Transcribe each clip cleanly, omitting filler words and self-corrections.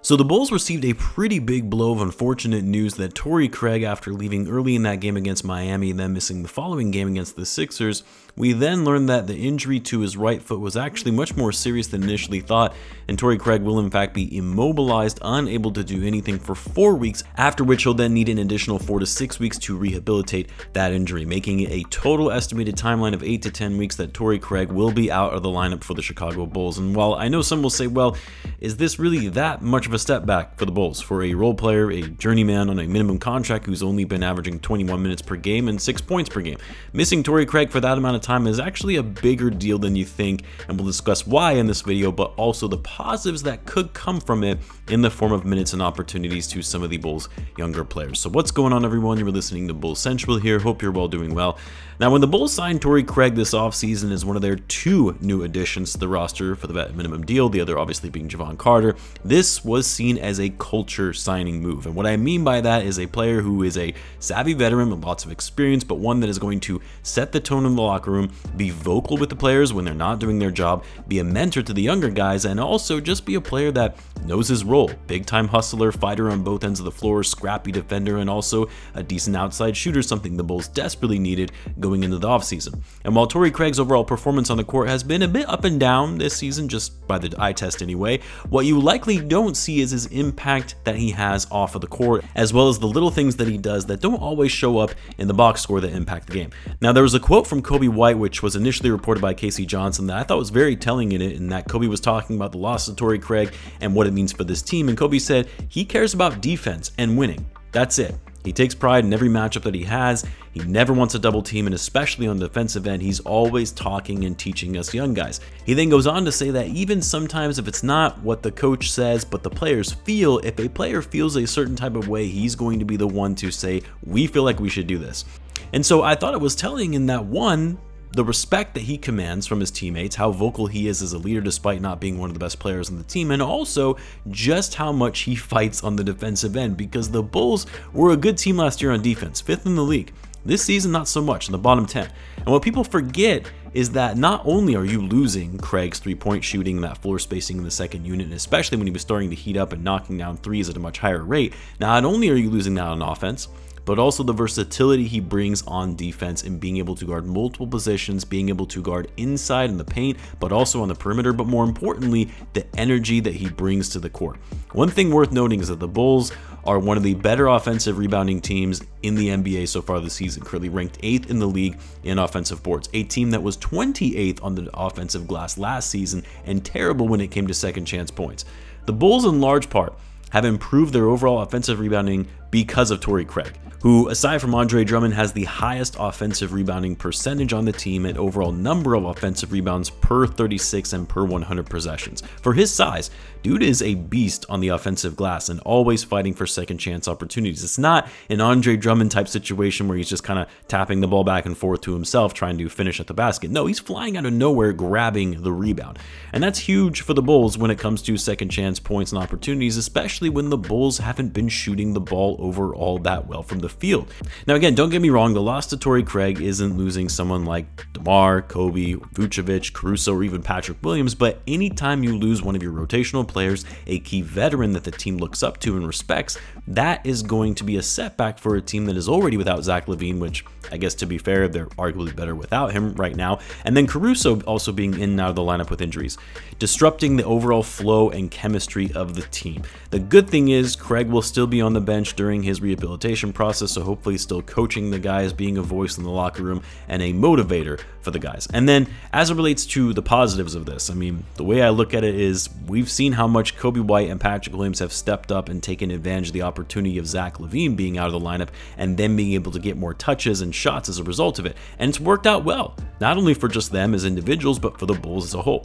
So the Bulls received a pretty big blow of unfortunate news that Torrey Craig, after leaving early in that game against Miami and then missing the following game against the Sixers, we then learned that the injury to his right foot was actually much more serious than initially thought, and Torrey Craig will in fact be immobilized, unable to do anything for 4 weeks, after which he'll then need an additional 4 to 6 weeks to rehabilitate that injury, making it a total estimated timeline of 8 to 10 weeks that Torrey Craig will be out of the lineup for the Chicago Bulls. And while I know some will say, well, is this really that much of a step back for the Bulls, for a role player, a journeyman on a minimum contract who's only been averaging 21 minutes per game and 6 points per game? Missing Torrey Craig for that amount of time is actually a bigger deal than you think, and we'll discuss why in this video, but also the positives that could come from it in the form of minutes and opportunities to some of the Bulls' younger players. So what's going on, everyone? You're listening to Bulls Central here. Hope you're all doing well. Now, when the Bulls signed Torrey Craig this offseason as one of their 2 new additions to the roster for the vet minimum deal, the other obviously being Javon Carter, this was seen as a culture signing move. And what I mean by that is a player who is a savvy veteran with lots of experience, but one that is going to set the tone in the locker room, be vocal with the players when they're not doing their job, be a mentor to the younger guys, and also just be a player that knows his role. Big time hustler, fighter on both ends of the floor, scrappy defender, and also a decent outside shooter, something the Bulls desperately needed going into the offseason. And while Torrey Craig's overall performance on the court has been a bit up and down this season, just by the eye test anyway, what you likely don't see is his impact that he has off of the court, as well as the little things that he does that don't always show up in the box score that impact the game. Now, there was a quote from Coby White, which was initially reported by Casey Johnson, that I thought was very telling in it, and that Coby was talking about the loss of Torrey Craig and what it means for this team, and Coby said he cares about defense and winning. That's it. He takes pride in every matchup that he has. He never wants a double team, and especially on the defensive end, he's always talking and teaching us young guys. He then goes on to say that even sometimes if it's not what the coach says, but the players feel, if a player feels a certain type of way, he's going to be the one to say, we feel like we should do this. And so I thought it was telling in that, one, the respect that he commands from his teammates, how vocal he is as a leader despite not being one of the best players on the team, and also just how much he fights on the defensive end, because the Bulls were a good team last year on defense, 5th in the league. This season, not so much, in the bottom 10. And what people forget is that not only are you losing Craig's three-point shooting and that floor spacing in the second unit, and especially when he was starting to heat up and knocking down threes at a much higher rate, not only are you losing that on offense, but also the versatility he brings on defense in being able to guard multiple positions, being able to guard inside in the paint, but also on the perimeter, but more importantly, the energy that he brings to the court. One thing worth noting is that the Bulls are one of the better offensive rebounding teams in the NBA so far this season, currently ranked 8th in the league in offensive boards, a team that was 28th on the offensive glass last season and terrible when it came to second chance points. The Bulls, in large part, have improved their overall offensive rebounding because of Torrey Craig, who, aside from Andre Drummond, has the highest offensive rebounding percentage on the team and overall number of offensive rebounds per 36 and per 100 possessions. For his size, dude is a beast on the offensive glass and always fighting for second chance opportunities. It's not an Andre Drummond type situation where he's just kind of tapping the ball back and forth to himself trying to finish at the basket. No, he's flying out of nowhere grabbing the rebound. And that's huge for the Bulls when it comes to second chance points and opportunities, especially when the Bulls haven't been shooting the ball overall that well from the field. Now again, don't get me wrong, the loss to Torrey Craig isn't losing someone like DeMar, Coby, Vucevic, Caruso, or even Patrick Williams, but anytime you lose one of your rotational players, a key veteran that the team looks up to and respects, that is going to be a setback for a team that is already without Zach Lavine, which I guess to be fair, they're arguably better without him right now, and then Caruso also being in and out of the lineup with injuries, disrupting the overall flow and chemistry of the team. The good thing is Craig will still be on the bench during his rehabilitation process, so hopefully still coaching the guys, being a voice in the locker room, and a motivator for the guys. And then as it relates to the positives of this, I mean, the way I look at it is we've seen how much Coby White and Patrick Williams have stepped up and taken advantage of the opportunity of Zach Lavine being out of the lineup and then being able to get more touches and shots as a result of it. And it's worked out well, not only for just them as individuals, but for the Bulls as a whole.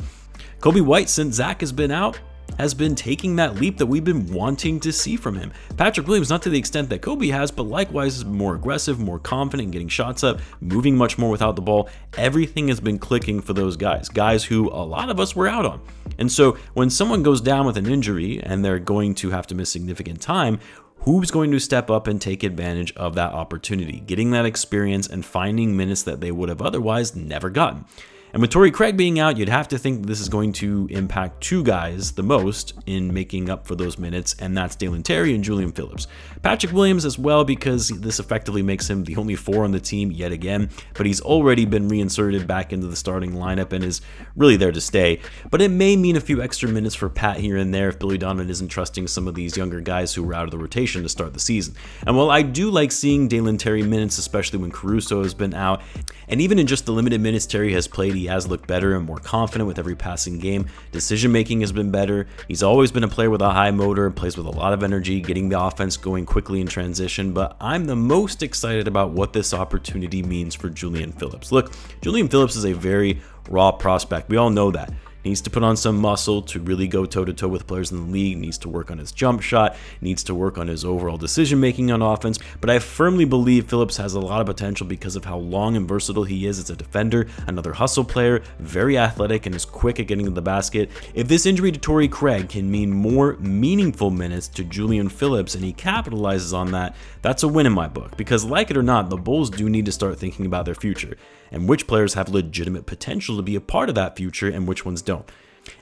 Coby White, since Zach has been out, has been taking that leap that we've been wanting to see from him. Patrick Williams, not to the extent that Coby has, but likewise is more aggressive, more confident, getting shots up, moving much more without the ball. Everything has been clicking for those guys who a lot of us were out on. And so when someone goes down with an injury and they're going to have to miss significant time, who's going to step up and take advantage of that opportunity, getting that experience and finding minutes that they would have otherwise never gotten? And with Torrey Craig being out, you'd have to think this is going to impact two guys the most in making up for those minutes, and that's Dalen Terry and Julian Phillips. Patrick Williams as well, because this effectively makes him the only 4 on the team yet again, but he's already been reinserted back into the starting lineup and is really there to stay. But it may mean a few extra minutes for Pat here and there if Billy Donovan isn't trusting some of these younger guys who were out of the rotation to start the season. And while I do like seeing Dalen Terry minutes, especially when Caruso has been out, and even in just the limited minutes Terry has played, he has looked better and more confident with every passing game. Decision making has been better. He's always been a player with a high motor and plays with a lot of energy, getting the offense going quickly in transition. But I'm the most excited about what this opportunity means for Julian Phillips. Look, Julian Phillips is a very raw prospect. We all know that. Needs to put on some muscle to really go toe-to-toe with players in the league, needs to work on his jump shot, needs to work on his overall decision-making on offense, but I firmly believe Phillips has a lot of potential because of how long and versatile he is as a defender, another hustle player, very athletic, and is quick at getting to the basket. If this injury to Torrey Craig can mean more meaningful minutes to Julian Phillips and he capitalizes on that, that's a win in my book, because like it or not, the Bulls do need to start thinking about their future and which players have legitimate potential to be a part of that future and which ones don't.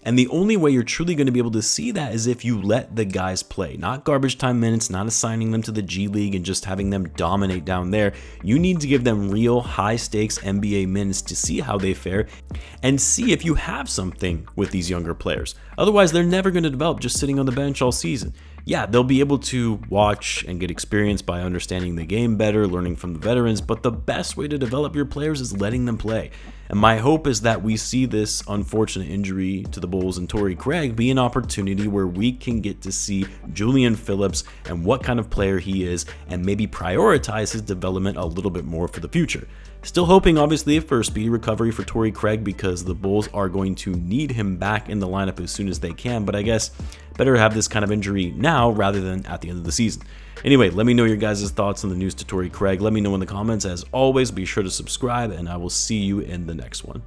And the only way you're truly going to be able to see that is if you let the guys play, not garbage time minutes, not assigning them to the G League and just having them dominate down there. You need to give them real high stakes NBA minutes to see how they fare and see if you have something with these younger players. Otherwise, they're never going to develop just sitting on the bench all season. Yeah, they'll be able to watch and get experience by understanding the game better, learning from the veterans, but the best way to develop your players is letting them play. And my hope is that we see this unfortunate injury to the Bulls and Torrey Craig be an opportunity where we can get to see Julian Phillips and what kind of player he is and maybe prioritize his development a little bit more for the future. Still hoping, obviously, for a speedy recovery for Torrey Craig because the Bulls are going to need him back in the lineup as soon as they can, but I guess better have this kind of injury now rather than at the end of the season. Anyway, let me know your guys' thoughts on the news to Torrey Craig. Let me know in the comments. As always, be sure to subscribe, and I will see you in the next one.